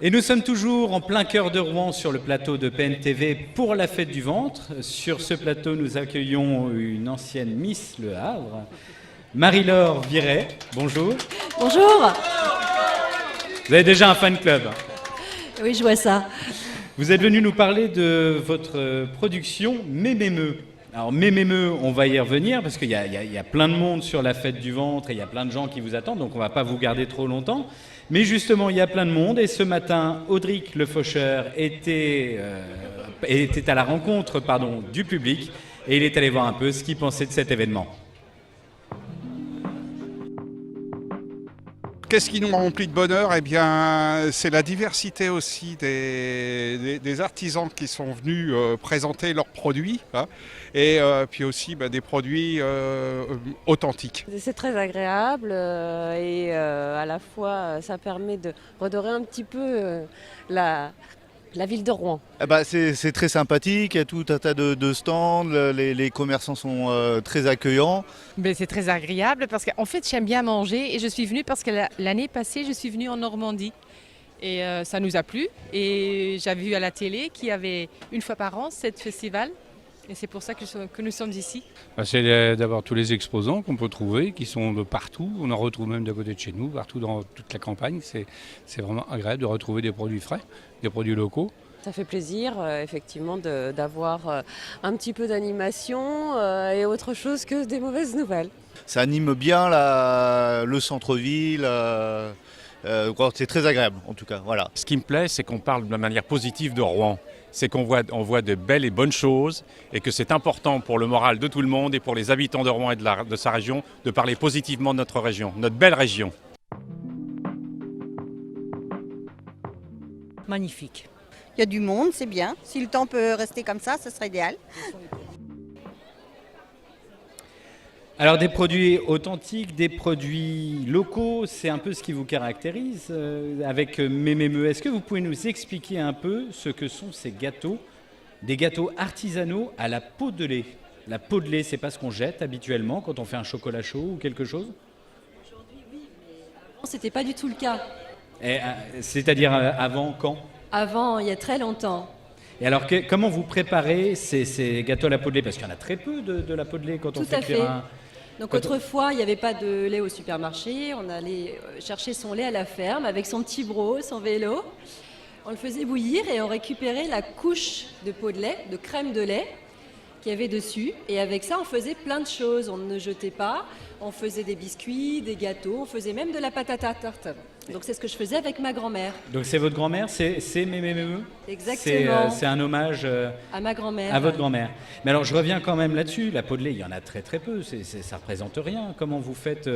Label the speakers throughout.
Speaker 1: Et nous sommes toujours en plein cœur de Rouen sur le plateau de PNTV pour la fête du ventre. Sur ce plateau, nous accueillons une ancienne Miss Le Havre, Marie-Laure Viret. Bonjour.
Speaker 2: Bonjour.
Speaker 1: Vous avez déjà un fan club.
Speaker 2: Oui, je vois ça.
Speaker 1: Vous êtes venu nous parler de votre production Mémémeux. Alors Mémémeux, on va y revenir parce qu'il y a plein de monde sur la fête du ventre et il y a plein de gens qui vous attendent, donc on ne va pas vous garder trop longtemps. Mais justement, il y a plein de monde et ce matin, Audric Le Faucheur était à la rencontre du public et il est allé voir un peu ce qu'il pensait de cet événement.
Speaker 3: Qu'est-ce qui nous remplit de bonheur? Eh bien, c'est la diversité aussi des artisans qui sont venus présenter leurs produits, hein, et puis aussi des produits authentiques.
Speaker 4: C'est très agréable et à la fois ça permet de redorer un petit peu la ville de Rouen.
Speaker 5: C'est très sympathique, il y a tout un tas de stands, les commerçants sont très accueillants.
Speaker 6: C'est très agréable parce qu'en fait j'aime bien manger et je suis venue parce que l'année passée je suis venue en Normandie et ça nous a plu et j'avais vu à la télé qu'il y avait une fois par an ce festival et c'est pour ça que nous sommes ici.
Speaker 7: C'est d'avoir tous les exposants qu'on peut trouver qui sont de partout, on en retrouve même d'à côté de chez nous, partout dans toute la campagne, c'est vraiment agréable de retrouver des produits frais, des produits locaux.
Speaker 4: Ça fait plaisir effectivement d'avoir un petit peu d'animation et autre chose que des mauvaises nouvelles.
Speaker 5: Ça anime bien le centre-ville, c'est très agréable en tout cas. Voilà.
Speaker 8: Ce qui me plaît, c'est qu'on parle de manière positive de Rouen. C'est qu'on voit de belles et bonnes choses et que c'est important pour le moral de tout le monde et pour les habitants de Rouen et de sa région de parler positivement de notre région, notre belle région.
Speaker 9: Magnifique. Il y a du monde, c'est bien. Si le temps peut rester comme ça, ce serait idéal.
Speaker 1: Alors des produits authentiques, des produits locaux, c'est un peu ce qui vous caractérise avec Mémémeux. Est-ce que vous pouvez nous expliquer un peu ce que sont ces gâteaux, des gâteaux artisanaux à la peau de lait? La peau de lait, c'est pas ce qu'on jette habituellement quand on fait un chocolat chaud ou quelque chose?
Speaker 2: Aujourd'hui, oui, mais avant, c'était pas du tout le cas.
Speaker 1: C'est-à-dire avant quand?
Speaker 2: Avant, il y a très longtemps.
Speaker 1: Et alors, comment vous préparez ces gâteaux à la peau de lait? Parce qu'il y en a très peu de la peau de lait quand on fait cuire un...
Speaker 2: Donc autrefois, il n'y avait pas de lait au supermarché. On allait chercher son lait à la ferme avec son petit broc, son vélo. On le faisait bouillir et on récupérait la couche de peau de lait, de crème de lait qu'il y avait dessus. Et avec ça, on faisait plein de choses. On ne jetait pas. On faisait des biscuits, des gâteaux. On faisait même de la patate à tarte. Donc c'est ce que je faisais avec ma grand-mère.
Speaker 1: Donc c'est votre grand-mère, c'est Mémémeux?
Speaker 2: Exactement.
Speaker 1: C'est un hommage
Speaker 2: à ma grand-mère.
Speaker 1: À votre grand-mère. Mais alors je reviens quand même là-dessus, la peau de lait, il y en a très très peu, ça ne représente rien. Comment vous faites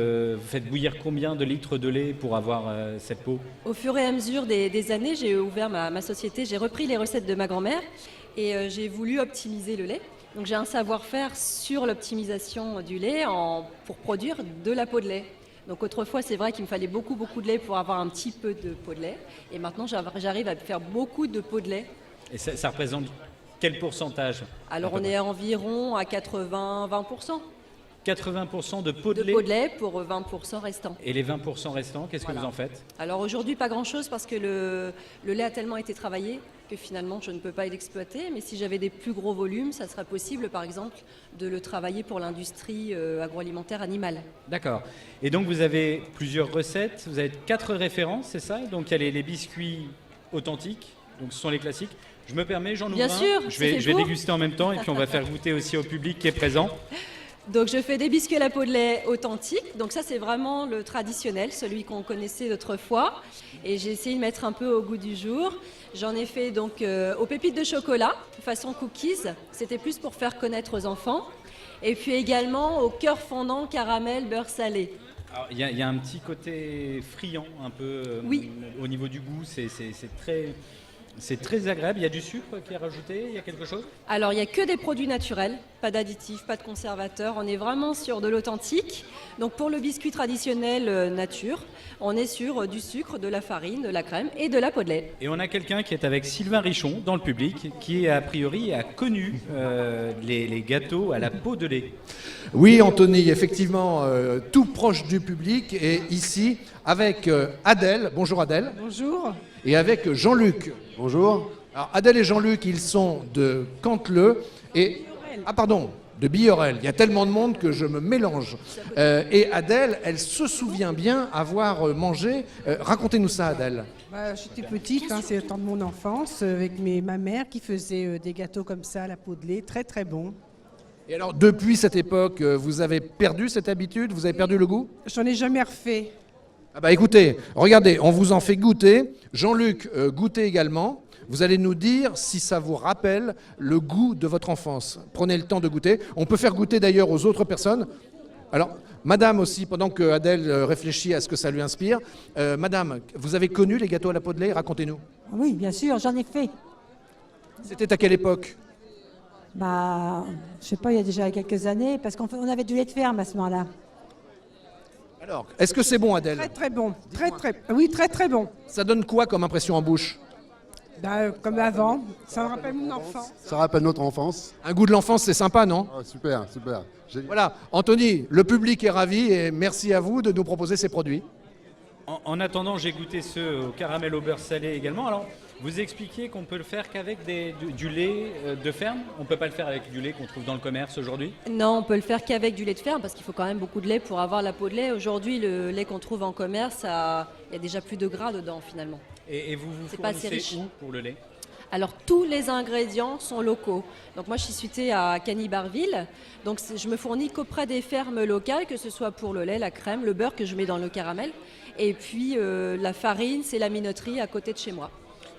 Speaker 1: bouillir combien de litres de lait pour avoir cette peau?
Speaker 2: Au fur et à mesure des années, j'ai ouvert ma société, j'ai repris les recettes de ma grand-mère et j'ai voulu optimiser le lait. Donc j'ai un savoir-faire sur l'optimisation du lait pour produire de la peau de lait. Donc autrefois, c'est vrai qu'il me fallait beaucoup de lait pour avoir un petit peu de peau de lait. Et maintenant, j'arrive à faire beaucoup de peau de lait.
Speaker 1: Et ça représente quel pourcentage?
Speaker 2: Alors on est environ à 80-20%.
Speaker 1: 80% de peau de lait?
Speaker 2: De peau de lait pour 20% restants.
Speaker 1: Et les 20% restants, qu'est-ce que vous en faites?
Speaker 2: Alors aujourd'hui, pas grand-chose parce que le lait a tellement été travaillé que finalement, je ne peux pas l'exploiter. Mais si j'avais des plus gros volumes, ça serait possible, par exemple, de le travailler pour l'industrie agroalimentaire animale.
Speaker 1: D'accord. Et donc, vous avez plusieurs recettes. Vous avez 4 références, c'est ça? Donc, il y a les biscuits authentiques. Donc, ce sont les classiques. Je me permets, j'en ouvre un.
Speaker 2: Bien sûr,
Speaker 1: je vais déguster en même temps et puis on va faire goûter aussi au public qui est présent.
Speaker 2: Donc je fais des biscuits à la peau de lait authentiques. Donc ça c'est vraiment le traditionnel, celui qu'on connaissait autrefois. Et j'ai essayé de mettre un peu au goût du jour. J'en ai fait donc aux pépites de chocolat, façon cookies. C'était plus pour faire connaître aux enfants. Et puis également au cœur fondant caramel beurre salé.
Speaker 1: Il y a un petit côté friand un peu
Speaker 2: oui.
Speaker 1: Au niveau du goût, c'est très agréable. Il y a du sucre qui est rajouté, il y a quelque chose?
Speaker 2: Alors, il n'y a que des produits naturels, pas d'additifs, pas de conservateurs. On est vraiment sur de l'authentique. Donc, pour le biscuit traditionnel nature, on est sur du sucre, de la farine, de la crème et de la peau de lait.
Speaker 1: Et on a quelqu'un qui est avec Sylvain Richon dans le public, qui a priori a connu les gâteaux à la peau de lait.
Speaker 10: Oui, Anthony, effectivement, tout proche du public et ici avec Adèle. Bonjour Adèle.
Speaker 11: Bonjour.
Speaker 10: et avec Jean-Luc.
Speaker 11: Bonjour.
Speaker 10: Alors Adèle et Jean-Luc, ils sont de Canteleu et... Ah pardon, de Billorel. Il y a tellement de monde que je me mélange. Et Adèle, elle se souvient bien avoir mangé... racontez-nous ça, Adèle.
Speaker 12: J'étais petite, c'est le temps de mon enfance, avec ma mère qui faisait des gâteaux comme ça à la peau de lait, très très bons.
Speaker 10: Et alors, depuis cette époque, vous avez perdu cette habitude? Vous avez perdu le goût?
Speaker 12: J'en ai jamais refait.
Speaker 10: Ah bah écoutez, regardez, on vous en fait goûter. Jean-Luc, goûtez également. Vous allez nous dire si ça vous rappelle le goût de votre enfance. Prenez le temps de goûter. On peut faire goûter d'ailleurs aux autres personnes. Alors, madame aussi, pendant que Adèle réfléchit à ce que ça lui inspire, madame, vous avez connu les gâteaux à la peau de lait? Racontez-nous.
Speaker 13: Oui, bien sûr, j'en ai fait.
Speaker 10: C'était à quelle époque?
Speaker 13: Je sais pas, il y a déjà quelques années, parce qu'on avait du lait de ferme à ce moment-là.
Speaker 10: Alors, est-ce que c'est bon, Adèle?
Speaker 12: Très très bon, oui, très très bon.
Speaker 10: Ça donne quoi comme impression en bouche?
Speaker 12: Comme avant, ça me rappelle mon enfance.
Speaker 11: Ça rappelle notre enfance.
Speaker 10: Un goût de l'enfance, c'est sympa, non?
Speaker 11: Super, super.
Speaker 10: Voilà, Anthony, le public est ravi et merci à vous de nous proposer ces produits.
Speaker 1: En attendant, j'ai goûté ceux au caramel au beurre salé également. Alors, vous expliquiez qu'on peut le faire qu'avec du lait de ferme. On ne peut pas le faire avec du lait qu'on trouve dans le commerce aujourd'hui?
Speaker 2: Non, on peut le faire qu'avec du lait de ferme parce qu'il faut quand même beaucoup de lait pour avoir la peau de lait. Aujourd'hui, le lait qu'on trouve en commerce, il y a déjà plus de gras dedans finalement.
Speaker 1: Et vous vous
Speaker 2: C'est pas assez
Speaker 1: fournissez
Speaker 2: riche.
Speaker 1: où pour le lait?
Speaker 2: Alors tous les ingrédients sont locaux. Donc moi je suis située à Cany-Barville. Donc je me fournis qu'auprès des fermes locales, que ce soit pour le lait, la crème, le beurre que je mets dans le caramel. Et puis la farine, c'est la minoterie à côté de chez moi.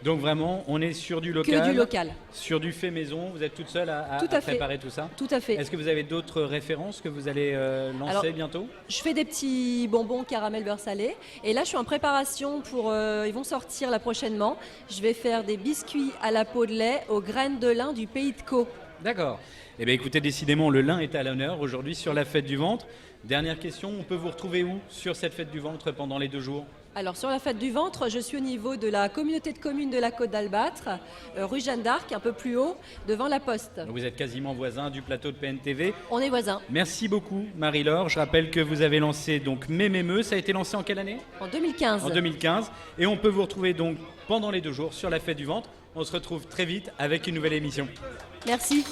Speaker 1: Donc vraiment, on est sur du local.
Speaker 2: Que du local.
Speaker 1: Sur du fait maison. Vous êtes toute seule à
Speaker 2: Tout à fait.
Speaker 1: préparer tout ça?
Speaker 2: Tout à fait.
Speaker 1: Est-ce que vous avez d'autres références que vous allez lancer
Speaker 2: Alors,
Speaker 1: bientôt?
Speaker 2: Je fais des petits bonbons caramel beurre salé. Et là, je suis en préparation pour... ils vont sortir là prochainement. Je vais faire des biscuits à la peau de lait aux graines de lin du pays de Caux.
Speaker 1: D'accord. Eh bien écoutez, décidément, le lin est à l'honneur aujourd'hui sur la fête du ventre. Dernière question, on peut vous retrouver où sur cette fête du ventre pendant les 2 jours?
Speaker 2: Alors sur la fête du ventre, je suis au niveau de la communauté de communes de la Côte d'Albâtre, rue Jeanne d'Arc, un peu plus haut, devant la Poste.
Speaker 1: Donc vous êtes quasiment voisin du plateau de PNTV.
Speaker 2: On est voisins.
Speaker 1: Merci beaucoup Marie-Laure. Je rappelle que vous avez lancé donc Mémémeux. Ça a été lancé en quelle année?
Speaker 2: En 2015.
Speaker 1: En 2015. Et on peut vous retrouver donc pendant les 2 jours sur la fête du ventre. On se retrouve très vite avec une nouvelle émission.
Speaker 2: Merci.